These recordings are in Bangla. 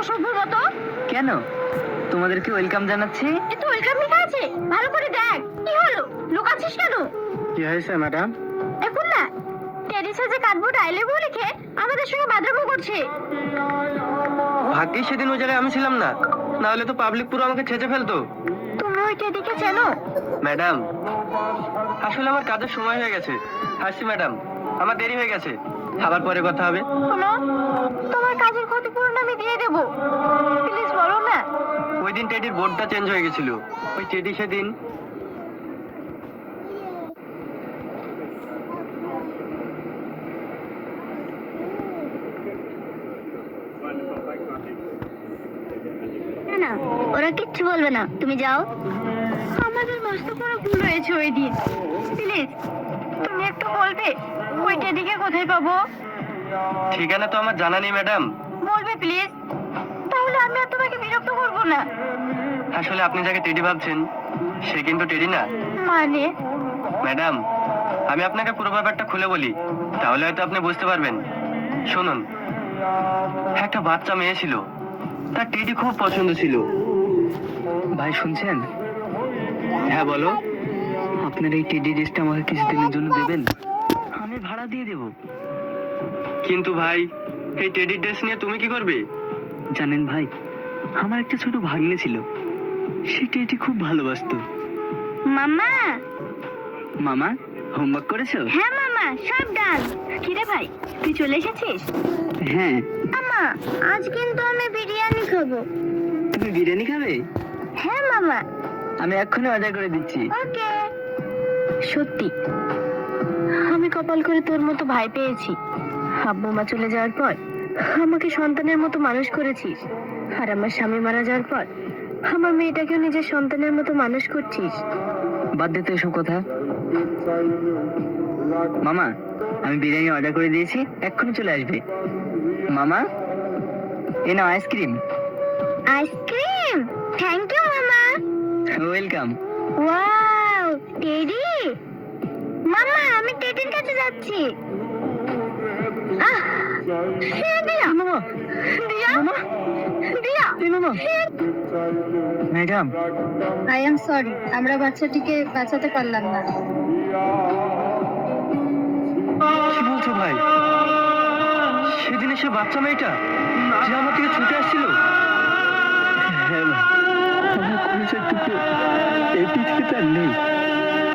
অসভ্যর মতো। কেন? তোমাদেরকে ওয়েলকাম জানাচ্ছি। এত ওয়েলকাম লেখা আছে, ভালো করে দেখ। কি হলো, লুকাচ্ছিস কেন? কি হয়েছে ম্যাডাম? এখন না, টেডি সাজে কার্ডবোর্ড আই লাভ ইউ লিখে আমাদের সঙ্গে বাদরামো করছে। ভাগ্যিস সেদিন ওই জায়গায় আমি ছিলাম না, না হলে তো পাবলিক পুরো আমাকে ছেঁচে ফেলতো। তুমি ওই টেডিকে চেনো? ম্যাডাম, আসলে আমার কাজের সময় হয়ে গেছে। আসছি ম্যাডাম, আমার দেরি হয়ে গেছে, আবার পরে কথা হবে। শোনো, তোমার কাজের ক্ষতিপূরণ আমি দিয়ে দেবো, প্লিজ বলো না। ওই দিন টেডির বোর্ডটা চেঞ্জ হয়ে গেছিল। ওই টেডি সেদিন না না, ওরা কিচ্ছু বলবে না, তুমি যাও। আমাদের মস্ত বড় ভুল হয়েছে ওই দিন, প্লিজ তুমি একটু বলবে ওই টেডিকে কোথায় পাবো? ঠিকানা তো আমার জানা নেই ম্যাডাম। বলবে প্লিজ, তাহলে আমি আর তোমাকে বিরক্ত করবো না। আসলে আপনি যাকে টেডি ভাবছেন সে কিন্তু টেডি না। মানে? ম্যাডাম, আমি আপনাকে পুরো ব্যাপারটা খুলে বলি, তাহলে হয়তো আপনি বুঝতে পারবেন। শুনুন, একটা বাচ্চা মেয়ে ছিল, তার টেডি খুব পছন্দ ছিল। ভাই শুনছেন? হ্যাঁ বলো। আপনার এই টেডি ড্রেসটা আমাকে কিছুদিনের জন্য দেবেন? আমি ভাড়া দিয়ে দেব। কিন্তু ভাই, এই টেডি ড্রেস নিয়ে তুমি কি করবে? জানেন ভাই, আমার একটা ছোট ভাগ্নে ছিল, সে টেডি খুব ভালোবাসতো। মামা। মামা, হোমওয়ার্ক করেছো? হ্যাঁ মামা, সব ডান। কিরে ভাই, তুই চলে এসেছিস? হ্যাঁ। মামা, আজ কিন্তু আমি বিরিয়ানি খাবো। তুমি বিরিয়ানি খাবে? হ্যাঁ মামা। আমি এক্ষুনি অর্ডার করে দিচ্ছি। ওকে। সত্যি, আমি কপাল করে তোর মতো ভাই পেয়েছি। আব্বু মা চলে যাওয়ার পর আমাকে সন্তানের মতো মানুষ করেছিস, আর আমার স্বামী মারা যাওয়ার পর আমার মেয়েটাকেও নিজের সন্তানের মতো মানুষ করছিস। বাদ দে তো এসব কথা। মামা, আমি বিরিয়ানি অর্ডার করে দিয়েছি, এক্ষুনি চলে আসবে। মামা, এ নাও আইসক্রিম। আইসক্রিম? থ্যাংক ইউ মামা। ওয়েলকাম। Wow, teddy. মামা, আমি টেডির কাছে যাচ্ছি। আহ, দিয়া মামা, দিয়া মামা, দিয়া মামা। ম্যাডাম, আই এম সরি, আমরা বাচ্চাটিকে বাঁচাতে পারলাম না। কি বলছো ভাই? সেদিনে সে বাচ্চা মেয়েটা যে আমার থেকে ছুটে আসছিল? হ্যাঁ ভাই, আমার কলেজের টুকরো এই পৃথিবীতে আর নেই।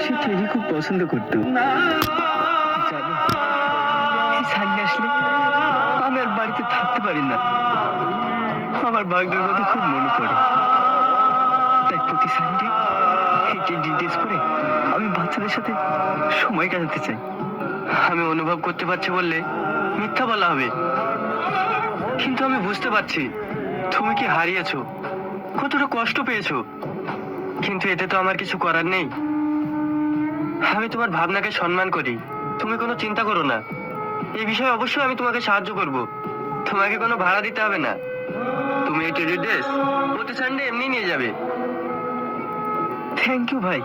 সে টেডি খুব পছন্দ করতো। জানো, এই সামনে আসলে আমি আর বাড়িতে থাকতে পারি না। আমার বাগদার কথা খুব মনে পড়ে। তাই প্রতি সানডে এই টেডি ড্রেস পরে আমি বাচ্চাদের সাথে সময় কাটাতে চাই। আমি অনুভব করতে পারছি বললে মিথ্যা বলা হবে, কিন্তু আমি বুঝতে পারছি তুমি কি হারিয়েছো, কতটা কষ্ট পেয়েছো। কিন্তু এতে তো আমার কিছু করার নেই। আমি তোমার ভাবনাকে সম্মান করি, তুমি কোনো চিন্তা করো না। এই বিষয়ে অবশ্যই আমি তোমাকে সাহায্য করব। তোমাকে কোনো ভাড়া দিতে হবে না। তুমি এই টেডি ড্রেস প্রতি সানডে এমনি নিয়ে যাবে। থ্যাংক ইউ ভাই।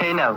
এই নাও।